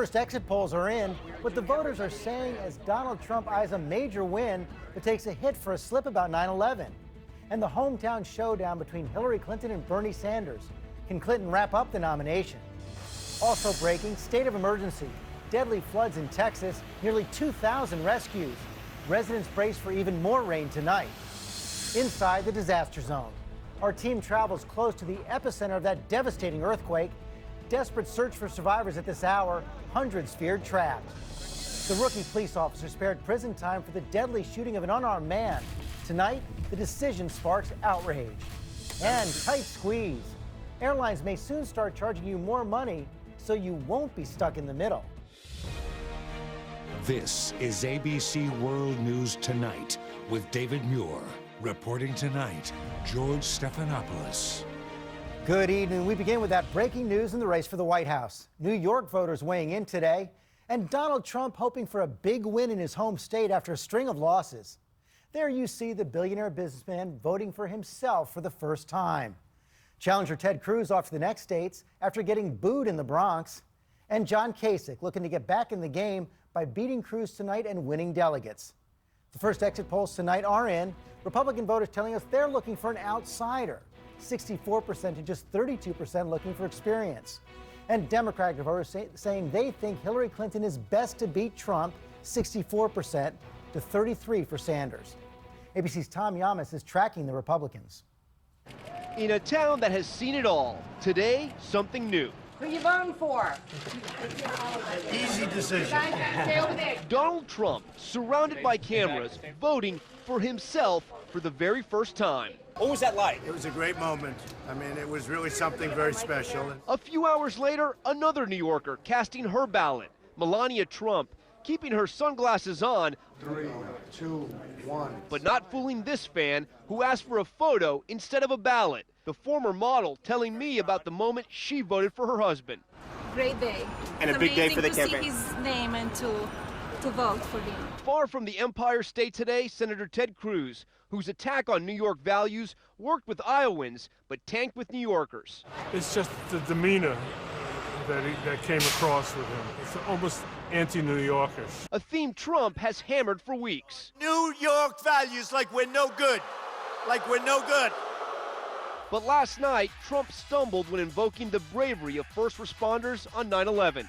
First exit polls are in. What the voters are saying as Donald Trump eyes a major win but takes a hit for a slip about 9/11. And the hometown showdown between Hillary Clinton and Bernie Sanders. Can Clinton wrap up the nomination? Also breaking, state of emergency. Deadly floods in Texas, nearly 2,000 rescues. Residents brace for even more rain tonight. Inside the disaster zone, our team travels close to the epicenter of that devastating earthquake. Desperate search for survivors at this hour, hundreds feared trapped. The rookie police officer spared prison time for the deadly shooting of an unarmed man. Tonight, the decision sparks outrage. And tight squeeze. Airlines may soon start charging you more money so you won't be stuck in the middle. This is ABC World News Tonight with David Muir. Reporting tonight, George Stephanopoulos. Good evening. We begin with that breaking news in the race for the White House. New York voters weighing in today, and Donald Trump hoping for a big win in his home state after a string of losses. There you see the billionaire businessman voting for himself for the first time. Challenger Ted Cruz off to the next states after getting booed in the Bronx. And John Kasich looking to get back in the game by beating Cruz tonight and winning delegates. The first exit polls tonight are in. Republican voters telling us they're looking for an outsider. 64% to just 32% looking for experience. And Democratic voters saying they think Hillary Clinton is best to beat Trump, 64% to 33% for Sanders. ABC's Tom Yamas is tracking the Republicans. In a town that has seen it all, today, something new. Who you voting for? Easy decision. Stay over there. Donald Trump, surrounded by cameras, voting for himself for the very first time. What was that like? It was a great moment. I mean, it was really something very special. A few hours later, another New Yorker casting her ballot, Melania Trump, keeping her sunglasses on. 3, 2, 1. But not fooling this fan who asked for a photo instead of a ballot. The former model telling me about the moment she voted for her husband. Great day. And a big day for the campaign. To see his name and to vote for him. Far from the Empire State today, Senator Ted Cruz, whose attack on New York values worked with Iowans but tanked with New Yorkers. It's just the demeanor that came across with him. It's almost anti-New Yorkers. A theme Trump has hammered for weeks. New York values like we're no good. Like we're no good. But last night, Trump stumbled when invoking the bravery of first responders on 9/11.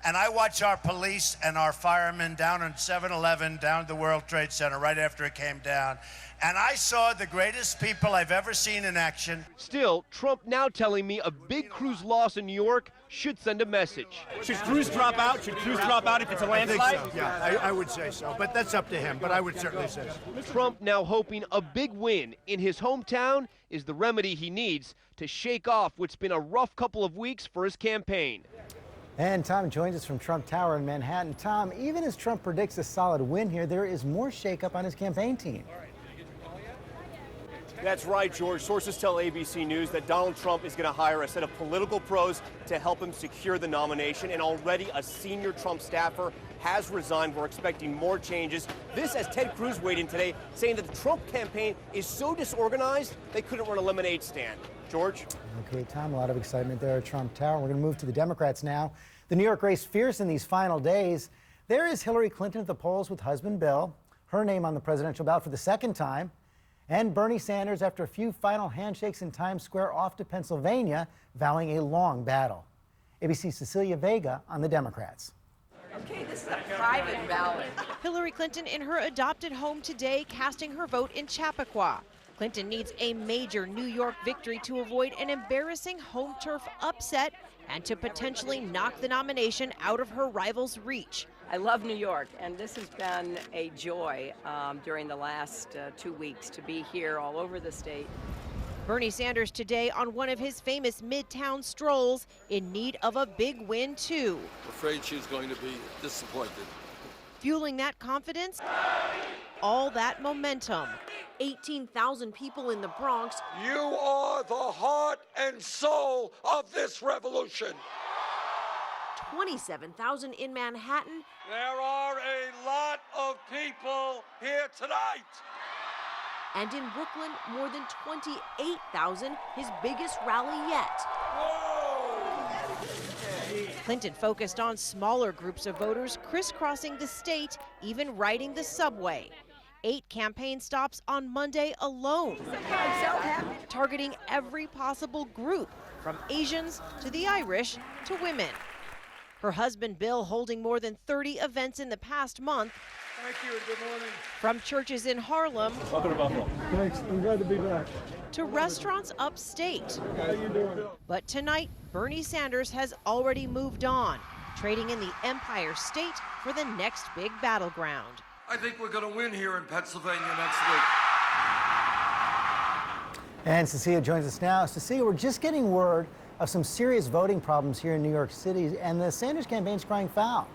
And I watch our police and our firemen down on 7-Eleven, down at the World Trade Center right after it came down. And I saw the greatest people I've ever seen in action. Still, Trump now telling me a big Cruz loss in New York should send a message. Should Cruz drop out? Should Cruz drop out if it's a landslide? I think so, yeah, I would say so. But that's up to him. But I would certainly say so. Trump now hoping a big win in his hometown is the remedy he needs to shake off what's been a rough couple of weeks for his campaign. And Tom joins us from Trump Tower in Manhattan. Tom, even as Trump predicts a solid win here, there is more shakeup on his campaign team. That's right, George. Sources tell ABC News that Donald Trump is going to hire a set of political pros to help him secure the nomination, and already a senior Trump staffer has resigned. We're expecting more changes. This as Ted Cruz weighed in today, saying that the Trump campaign is so disorganized they couldn't run a lemonade stand. George? Okay, Tom, a lot of excitement there at Trump Tower. We're going to move to the Democrats now. The New York race fierce in these final days. There is Hillary Clinton at the polls with husband Bill, her name on the presidential ballot for the second time, and Bernie Sanders after a few final handshakes in Times Square off to Pennsylvania, vowing a long battle. ABC's Cecilia Vega on the Democrats. Okay, this is a private ballot. Hillary Clinton in her adopted home today, casting her vote in Chappaqua. Clinton needs a major New York victory to avoid an embarrassing home turf upset and to potentially knock the nomination out of her rival's reach. I love New York, and this has been a joy during the last 2 weeks to be here all over the state. Bernie Sanders today on one of his famous midtown strolls, in need of a big win too. Afraid she's going to be disappointed. Fueling that confidence, all that momentum. 18,000 people in the Bronx. You are the heart and soul of this revolution. 27,000 in Manhattan. There are a lot of people here tonight. And in Brooklyn, more than 28,000, his biggest rally yet. Whoa! Clinton focused on smaller groups of voters crisscrossing the state, even riding the subway. 8 campaign stops on Monday alone, targeting every possible group, from Asians to the Irish to women. Her husband Bill holding more than 30 events in the past month. Thank you and good morning. From churches in Harlem. Welcome to Buffalo. Thanks, I'm glad to be back. To restaurants upstate. How you doing? But tonight, Bernie Sanders has already moved on, trading in the Empire State for the next big battleground. I think we're going to win here in Pennsylvania next week. And Cecilia joins us now. Cecilia, we're just getting word of some serious voting problems here in New York City, and the Sanders campaign's crying foul.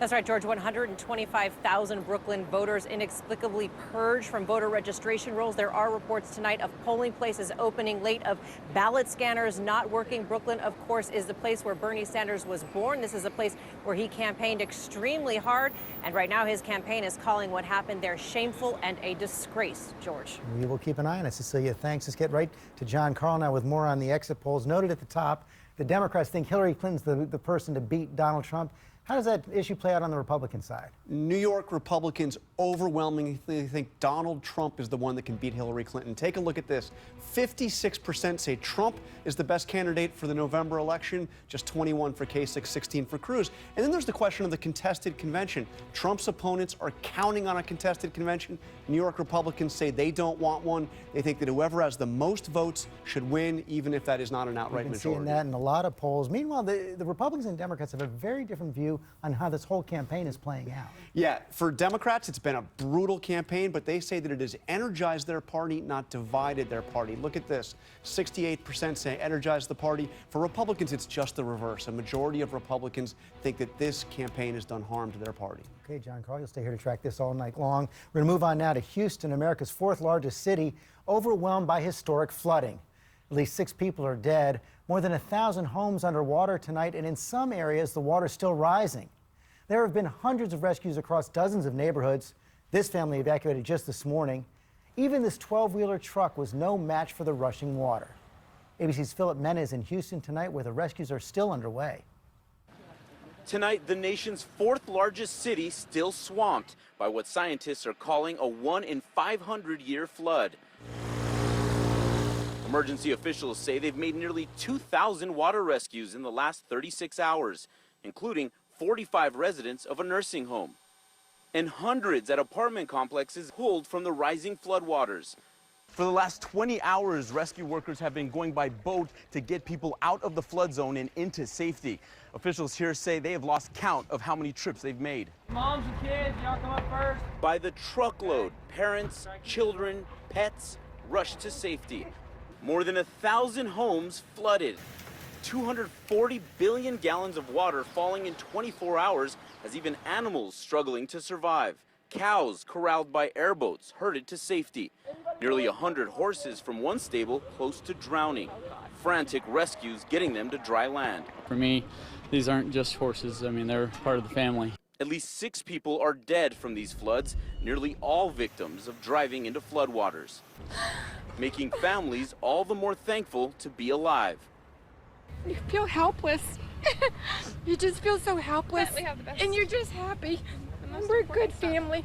That's right, George. 125,000 Brooklyn voters inexplicably purged from voter registration rolls. There are reports tonight of polling places opening late, of ballot scanners not working. Brooklyn, of course, is the place where Bernie Sanders was born. This is a place where he campaigned extremely hard. And right now his campaign is calling what happened there shameful and a disgrace, George. We will keep an eye on it, Cecilia. Thanks. Let's get right to John Carl now with more on the exit polls. Noted at the top, the Democrats think Hillary Clinton's the person to beat Donald Trump. How does that issue play out on the Republican side? New York Republicans overwhelmingly think Donald Trump is the one that can beat Hillary Clinton. Take a look at this. 56% say Trump is the best candidate for the November election, just 21 for Kasich, 16 for Cruz. And then there's the question of the contested convention. Trump's opponents are counting on a contested convention. New York Republicans say they don't want one. They think that whoever has the most votes should win, even if that is not an outright majority. We've been seeing that in a lot of polls. Meanwhile, the Republicans and Democrats have a very different view on how this whole campaign is playing out. Yeah, for Democrats, it's been a brutal campaign, but they say that it has energized their party, not divided their party. Look at this. 68% say energized the party. For Republicans, it's just the reverse. A majority of Republicans think that this campaign has done harm to their party. Okay, John Carl, you'll stay here to track this all night long. We're going to move on now to Houston, America's 4th largest city, overwhelmed by historic flooding. At least 6 people are dead, more than 1,000 homes underwater tonight, and in some areas, the water's still rising. There have been hundreds of rescues across dozens of neighborhoods. This family evacuated just this morning. Even this 12-wheeler truck was no match for the rushing water. ABC's Philip Mena is in Houston tonight, where the rescues are still underway. Tonight, the nation's 4th largest city still swamped by what scientists are calling a 1 in 500-year flood. Emergency officials say they've made nearly 2,000 water rescues in the last 36 hours, including 45 residents of a nursing home. And hundreds at apartment complexes pulled from the rising floodwaters. For the last 20 hours, rescue workers have been going by boat to get people out of the flood zone and into safety. Officials here say they have lost count of how many trips they've made. Moms and kids, y'all come up first. By the truckload, parents, children, pets rushed to safety. More than 1,000 homes flooded. 240 billion gallons of water falling in 24 hours has even animals struggling to survive. Cows corralled by airboats herded to safety. Nearly 100 horses from one stable close to drowning. Frantic rescues getting them to dry land. For me, these aren't just horses. I mean, they're part of the family. At least 6 people are dead from these floods, nearly all victims of driving into floodwaters, making families all the more thankful to be alive. You feel helpless. You just feel so helpless, and you're just happy. We're a good family.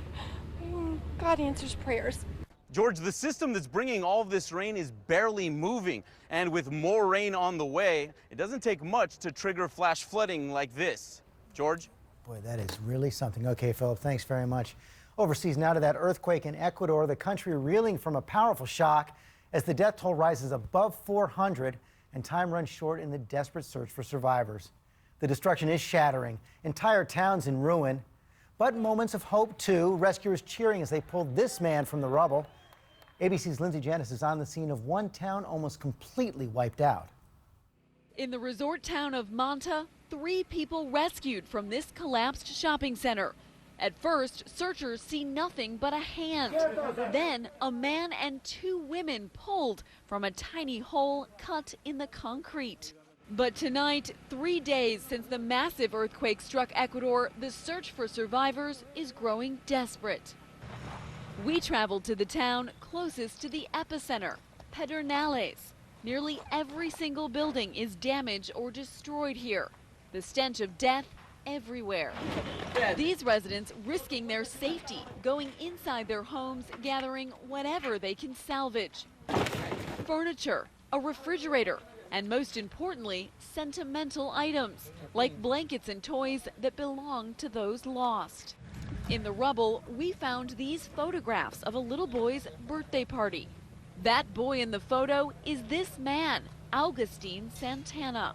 God answers prayers. George, the system that's bringing all of this rain is barely moving, and with more rain on the way, it doesn't take much to trigger flash flooding like this. George? Boy, that is really something. Okay, Philip, thanks very much. Overseas now to that earthquake in Ecuador, the country reeling from a powerful shock as the death toll rises above 400 and time runs short in the desperate search for survivors. The destruction is shattering, entire towns in ruin, but moments of hope too, rescuers cheering as they pulled this man from the rubble. ABC's Lindsay Janis is on the scene of one town almost completely wiped out. In the resort town of Manta, 3 people rescued from this collapsed shopping center. At first, searchers see nothing but a hand. Then, a man and 2 women pulled from a tiny hole cut in the concrete. But tonight, 3 days since the massive earthquake struck Ecuador, the search for survivors is growing desperate. We traveled to the town closest to the epicenter, Pedernales. Nearly every single building is damaged or destroyed here. The stench of death everywhere. These residents risking their safety, going inside their homes, gathering whatever they can salvage. Furniture, a refrigerator, and most importantly, sentimental items like blankets and toys that belong to those lost. In the rubble, we found these photographs of a little boy's birthday party. That boy in the photo is this man, Augustine Santana.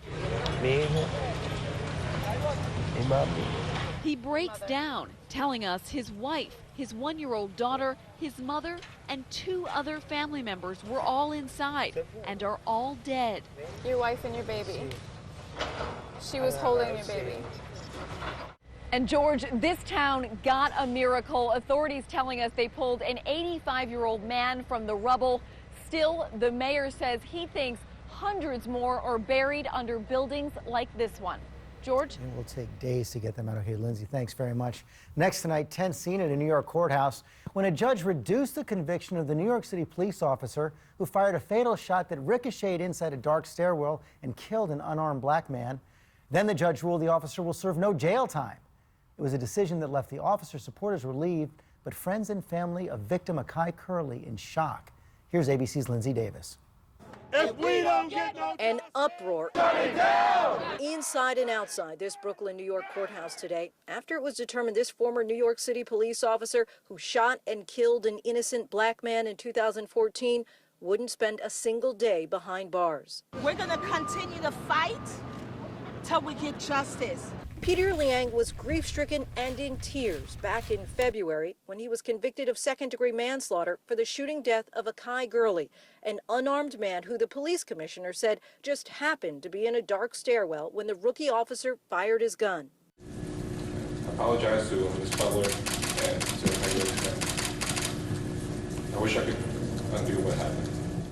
He breaks down, telling us his wife, his one-year-old daughter, his mother, and 2 other family members were all inside and are all dead. Your wife and your baby. She was holding your baby. And George, this town got a miracle. Authorities telling us they pulled an 85-year-old man from the rubble. Still, the mayor says he thinks hundreds more are buried under buildings like this one. George? It will take days to get them out. Okay, Lindsay, thanks very much. Next tonight, tense scene at a New York courthouse when a judge reduced the conviction of the New York City police officer who fired a fatal shot that ricocheted inside a dark stairwell and killed an unarmed black man. Then the judge ruled the officer will serve no jail time. It was a decision that left the officer's supporters relieved, but friends and family of victim Akai Curley in shock. Here's ABC's Lindsay Davis. If we don't get no an uproar inside and outside this Brooklyn, New York courthouse today after it was determined this former New York City police officer who shot and killed an innocent black man in 2014 wouldn't spend a single day behind bars. We're going to continue to fight till we get justice. Peter Liang was grief-stricken and in tears back in February when he was convicted of second-degree manslaughter for the shooting death of Akai Curley, an unarmed man who the police commissioner said just happened to be in a dark stairwell when the rookie officer fired his gun. I apologize to Ms. Butler and to regular fans. I wish I could undo what happened.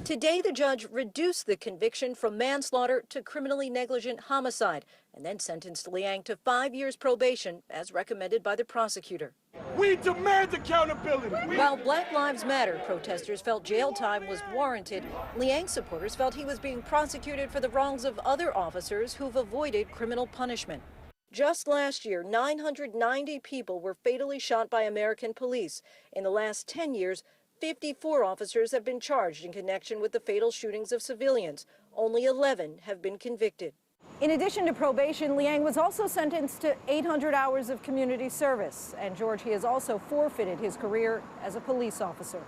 Today, the judge reduced the conviction from manslaughter to criminally negligent homicide and then sentenced Liang to 5 years probation as recommended by the prosecutor. We demand accountability. While Black Lives Matter protesters felt jail time was warranted, Liang supporters felt he was being prosecuted for the wrongs of other officers who've avoided criminal punishment. Just last year, 990 people were fatally shot by American police. In the last 10 years, 54 officers have been charged in connection with the fatal shootings of civilians. Only 11 have been convicted. In addition to probation, Liang was also sentenced to 800 hours of community service. And George, he has also forfeited his career as a police officer.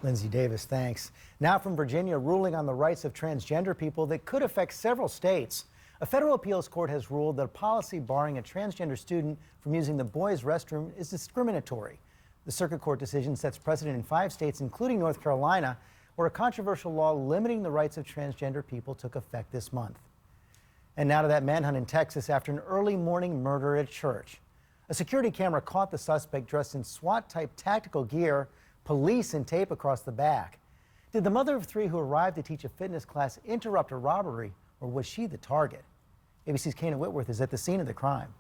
Lindsay Davis, thanks. Now from Virginia, ruling on the rights of transgender people that could affect several states. A federal appeals court has ruled that a policy barring a transgender student from using the boys' restroom is discriminatory. The circuit court decision sets precedent in 5 states, including North Carolina, where a controversial law limiting the rights of transgender people took effect this month. And now to that manhunt in Texas after an early morning murder at church. A security camera caught the suspect dressed in SWAT-type tactical gear, police and tape across the back. Did the mother of 3 who arrived to teach a fitness class interrupt a robbery, or was she the target? ABC's Kana Whitworth is at the scene of the crime.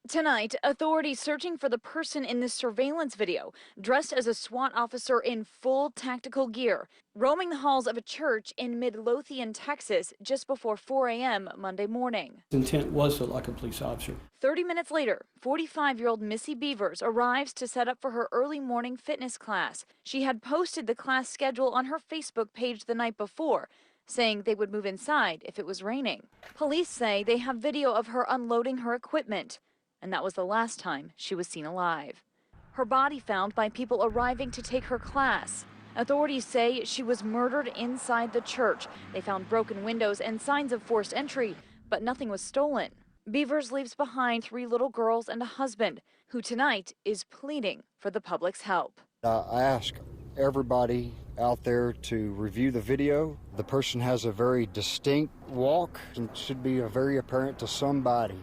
Tonight, authorities searching for the person in this surveillance video, dressed as a SWAT officer in full tactical gear, roaming the halls of a church in Midlothian, Texas, just before 4 a.m. Monday morning. The intent was to look like a police officer. 30 minutes later, 45-year-old Missy Beavers arrives to set up for her early morning fitness class. She had posted the class schedule on her Facebook page the night before, saying they would move inside if it was raining. Police say they have video of her unloading her equipment, and that was the last time she was seen alive. Her body found by people arriving to take her class. Authorities say she was murdered inside the church. They found broken windows and signs of forced entry, but nothing was stolen. Beavers leaves behind 3 little girls and a husband, who tonight is pleading for the public's help. I ask everybody out there to review the video. The person has a very distinct walk and should be very apparent to somebody.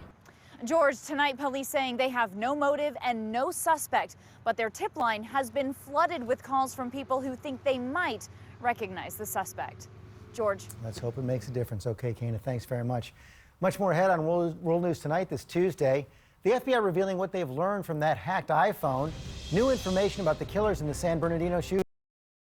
George, tonight police saying they have no motive and no suspect, but their tip line has been flooded with calls from people who think they might recognize the suspect. George. Let's hope it makes a difference. Okay, Kana, thanks very much. Much more ahead on World News Tonight this Tuesday. The FBI revealing what they've learned from that hacked iPhone. New information about the killers in the San Bernardino shooting.